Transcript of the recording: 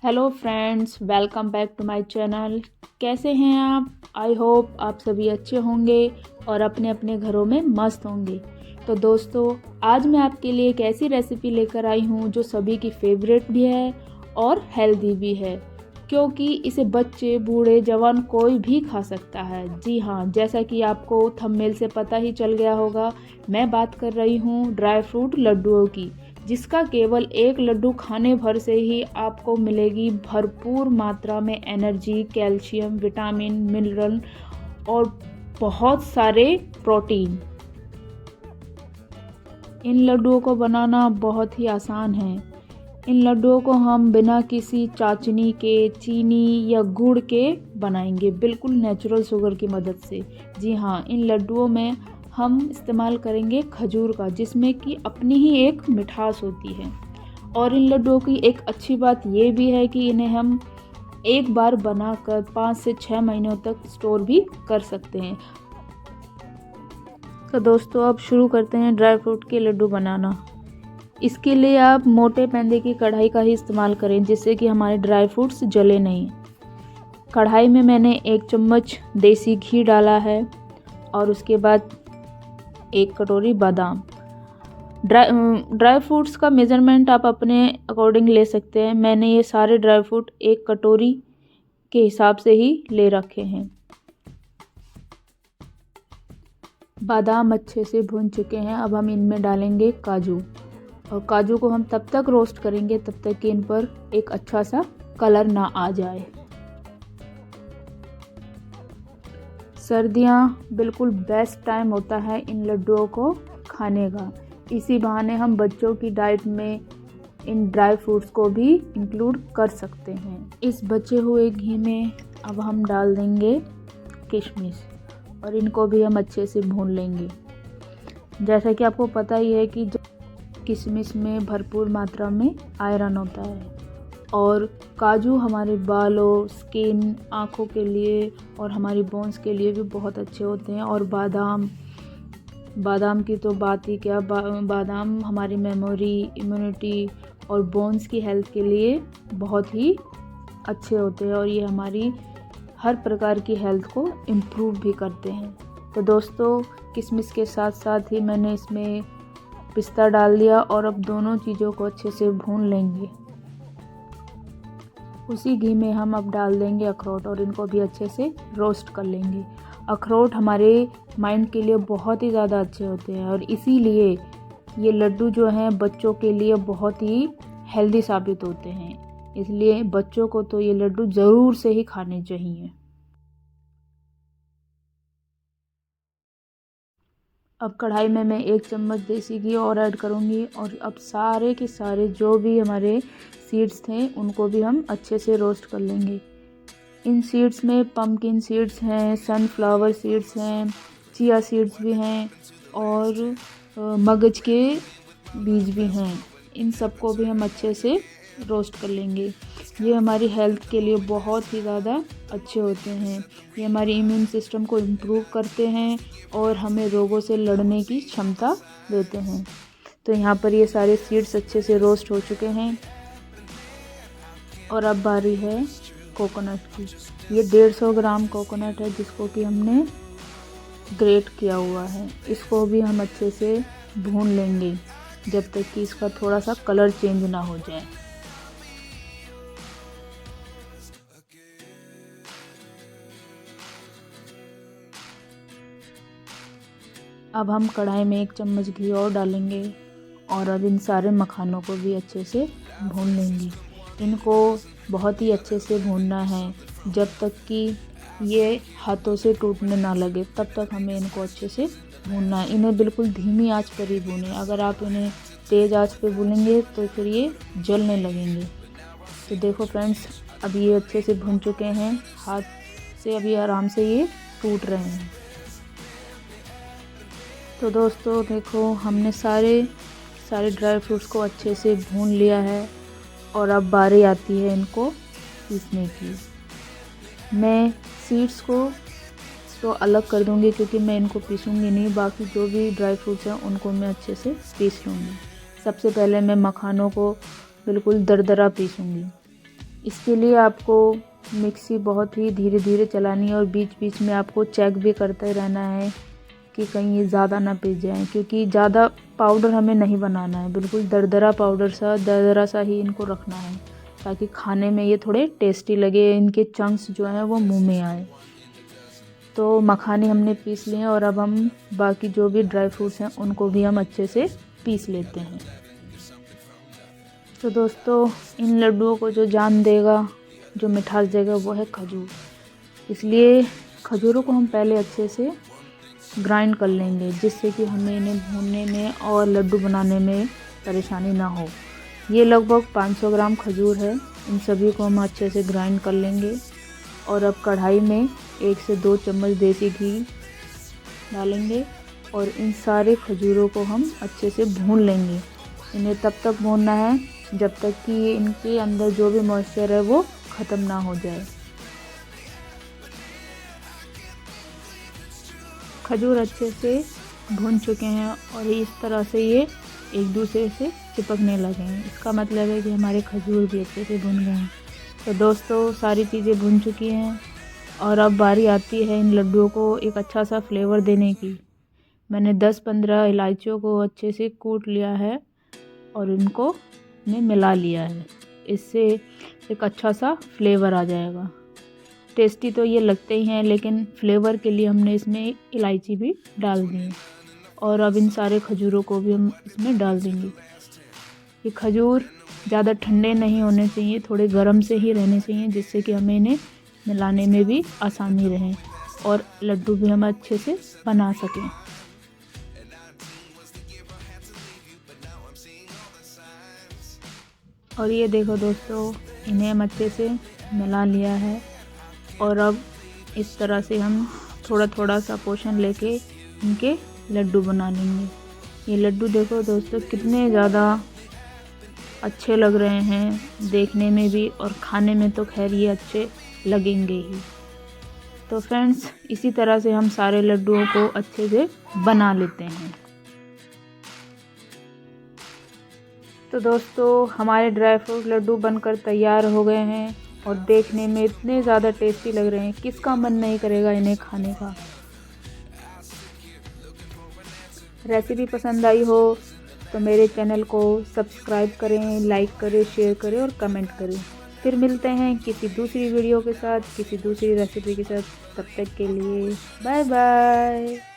Hello friends, welcome back to my channel. कैसे हैं आप? आई होप आप सभी अच्छे होंगे और अपने अपने घरों में मस्त होंगे। तो दोस्तों, आज मैं आपके लिए एक ऐसी रेसिपी लेकर आई हूँ जो सभी की फेवरेट भी है और हेल्दी भी है, क्योंकि इसे बच्चे, बूढ़े, जवान कोई भी खा सकता है। जी हाँ, जैसा कि आपको थंबनेल से पता ही चल गया होगा, मैं बात कर रही हूँ ड्राई फ्रूट लड्डुओं की, जिसका केवल एक लड्डू खाने भर से ही आपको मिलेगी भरपूर मात्रा में एनर्जी, कैल्शियम, विटामिन, मिनरल और बहुत सारे प्रोटीन। इन लड्डुओं को बनाना बहुत ही आसान है। इन लड्डुओं को हम बिना किसी चाशनी के, चीनी या गुड़ के बनाएंगे, बिल्कुल नेचुरल शुगर की मदद से। जी हाँ, इन लड्डुओं में हम इस्तेमाल करेंगे खजूर का, जिसमें कि अपनी ही एक मिठास होती है। और इन लड्डुओं की एक अच्छी बात ये भी है कि इन्हें हम एक बार बनाकर 5 से 6 महीनों तक स्टोर भी कर सकते हैं। तो दोस्तों, अब शुरू करते हैं ड्राई फ्रूट के लड्डू बनाना। इसके लिए आप मोटे पैंदे की कढ़ाई का ही इस्तेमाल करें, जिससे कि हमारे ड्राई फ्रूट्स जले नहीं। कढ़ाई में मैंने 1 चम्मच देसी घी डाला है और उसके बाद 1 कटोरी बादाम। ड्राई फ्रूट्स का मेज़रमेंट आप अपने अकॉर्डिंग ले सकते हैं। मैंने ये सारे ड्राई फ्रूट 1 कटोरी के हिसाब से ही ले रखे हैं। बादाम अच्छे से भून चुके हैं। अब हम इनमें डालेंगे काजू, और काजू को हम तब तक रोस्ट करेंगे तब तक कि इन पर एक अच्छा सा कलर ना आ जाए। सर्दियाँ बिल्कुल बेस्ट टाइम होता है इन लड्डुओं को खाने का। इसी बहाने हम बच्चों की डाइट में इन ड्राई फ्रूट्स को भी इंक्लूड कर सकते हैं। इस बचे हुए घी में अब हम डाल देंगे किशमिश, और इनको भी हम अच्छे से भून लेंगे। जैसा कि आपको पता ही है कि किशमिश में भरपूर मात्रा में आयरन होता है, और काजू हमारे बालों, स्किन, आँखों के लिए और हमारी बोन्स के लिए भी बहुत अच्छे होते हैं। और बादाम की तो बात ही क्या, बादाम हमारी मेमोरी, इम्यूनिटी और बोन्स की हेल्थ के लिए बहुत ही अच्छे होते हैं, और ये हमारी हर प्रकार की हेल्थ को इम्प्रूव भी करते हैं। तो दोस्तों, किशमिश के साथ साथ ही मैंने इसमें पिस्ता डाल दिया, और अब दोनों चीज़ों को अच्छे से भून लेंगे। उसी घी में हम अब डाल देंगे अखरोट, और इनको भी अच्छे से रोस्ट कर लेंगे। अखरोट हमारे माइंड के लिए बहुत ही ज़्यादा अच्छे होते हैं, और इसीलिए ये लड्डू जो हैं बच्चों के लिए बहुत ही हेल्दी साबित होते हैं। इसलिए बच्चों को तो ये लड्डू ज़रूर से ही खाने चाहिए। अब कढ़ाई में मैं 1 चम्मच देसी घी और ऐड करूँगी, और अब सारे के सारे जो भी हमारे सीड्स थे उनको भी हम अच्छे से रोस्ट कर लेंगे। इन सीड्स में पम्पकिन सीड्स हैं, सनफ्लावर सीड्स हैं, चिया सीड्स भी हैं, और मगज के बीज भी हैं। इन सबको भी हम अच्छे से रोस्ट कर लेंगे। ये हमारी हेल्थ के लिए बहुत ही ज़्यादा अच्छे होते हैं। ये हमारी इम्यून सिस्टम को इम्प्रूव करते हैं और हमें रोगों से लड़ने की क्षमता देते हैं। तो यहाँ पर ये सारे सीड्स अच्छे से रोस्ट हो चुके हैं, और अब बारी है कोकोनट की। ये 150 ग्राम कोकोनट है, जिसको कि हमने ग्रेट किया हुआ है। इसको भी हम अच्छे से भून लेंगे जब तक कि इसका थोड़ा सा कलर चेंज ना हो जाए। अब हम कढ़ाई में 1 चम्मच घी और डालेंगे, और अब इन सारे मखानों को भी अच्छे से भून लेंगे। इनको बहुत ही अच्छे से भूनना है जब तक कि ये हाथों से टूटने ना लगे, तब तक हमें इनको अच्छे से भूनना है। इन्हें बिल्कुल धीमी आंच पर ही भूनें। अगर आप इन्हें तेज़ आंच पे भूनेंगे तो फिर ये जलने लगेंगे। तो देखो फ्रेंड्स, अब ये अच्छे से भून चुके हैं। हाथ से अभी आराम से ये टूट रहे हैं। तो दोस्तों देखो, हमने सारे ड्राई फ्रूट्स को अच्छे से भून लिया है, और अब बारी आती है इनको पीसने की। मैं सीड्स को तो अलग कर दूंगी, क्योंकि मैं इनको पीसूंगी नहीं। बाकी जो भी ड्राई फ्रूट्स हैं उनको मैं अच्छे से पीस लूँगी। सबसे पहले मैं मखानों को बिल्कुल दरदरा पीसूंगी। इसके लिए आपको मिक्सी बहुत ही धीरे धीरे चलानी है और बीच बीच में आपको चेक भी करते रहना है कि कहीं ये ज़्यादा ना पिस जाए, क्योंकि ज़्यादा पाउडर हमें नहीं बनाना है, बिल्कुल दरदरा पाउडर सा दरदरा सा ही इनको रखना है ताकि खाने में ये थोड़े टेस्टी लगे, इनके चंक्स जो हैं वो मुंह में आए। तो मखाने हमने पीस लिए हैं और अब हम बाकी जो भी ड्राई फ्रूट्स हैं उनको भी हम अच्छे से पीस लेते हैं। तो दोस्तों, इन लड्डुओं को जो जान देगा, जो मिठास देगा, वो है खजूर। इसलिए खजूरों को हम पहले अच्छे से ग्राइंड कर लेंगे, जिससे कि हमें इन्हें भूनने में और लड्डू बनाने में परेशानी ना हो। ये लगभग 500 ग्राम खजूर है। इन सभी को हम अच्छे से ग्राइंड कर लेंगे और अब कढ़ाई में 1 से 2 चम्मच देसी घी डालेंगे और इन सारे खजूरों को हम अच्छे से भून लेंगे। इन्हें तब तक भूनना है जब तक कि इनके अंदर जो भी मॉइस्चर है वो ख़त्म ना हो जाए। खजूर अच्छे से भून चुके हैं और इस तरह से ये एक दूसरे से चिपकने लगे हैं। इसका मतलब है कि हमारे खजूर भी अच्छे से भुन गए हैं। तो दोस्तों, सारी चीज़ें भुन चुकी हैं और अब बारी आती है इन लड्डुओं को एक अच्छा सा फ्लेवर देने की। मैंने 10-15 इलायचियों को अच्छे से कूट लिया है और इनको में मिला लिया है। इससे एक अच्छा सा फ्लेवर आ जाएगा। टेस्टी तो ये लगते ही हैं, लेकिन फ्लेवर के लिए हमने इसमें इलायची भी डाल दी है। और अब इन सारे खजूरों को भी हम इसमें डाल देंगे। ये खजूर ज़्यादा ठंडे नहीं होने चाहिए, थोड़े गर्म से ही रहने चाहिए, जिससे कि हमें इन्हें मिलाने में भी आसानी रहे और लड्डू भी हम अच्छे से बना सकें। और ये देखो दोस्तों, इन्हें हम अच्छे से मिला लिया है और अब इस तरह से हम थोड़ा थोड़ा सा पोर्शन लेके इनके लड्डू बना लेंगे। ये लड्डू देखो दोस्तों कितने ज़्यादा अच्छे लग रहे हैं देखने में भी, और खाने में तो खैर ये अच्छे लगेंगे ही। तो फ्रेंड्स, इसी तरह से हम सारे लड्डुओं को अच्छे से बना लेते हैं। तो दोस्तों, हमारे ड्राई फ्रूट लड्डू बनकर तैयार हो गए हैं और देखने में इतने ज़्यादा टेस्टी लग रहे हैं, किसका मन नहीं करेगा इन्हें खाने का। रेसिपी पसंद आई हो तो मेरे चैनल को सब्सक्राइब करें, लाइक करें, शेयर करें और कमेंट करें। फिर मिलते हैं किसी दूसरी वीडियो के साथ, किसी दूसरी रेसिपी के साथ। तब तक के लिए बाय बाय।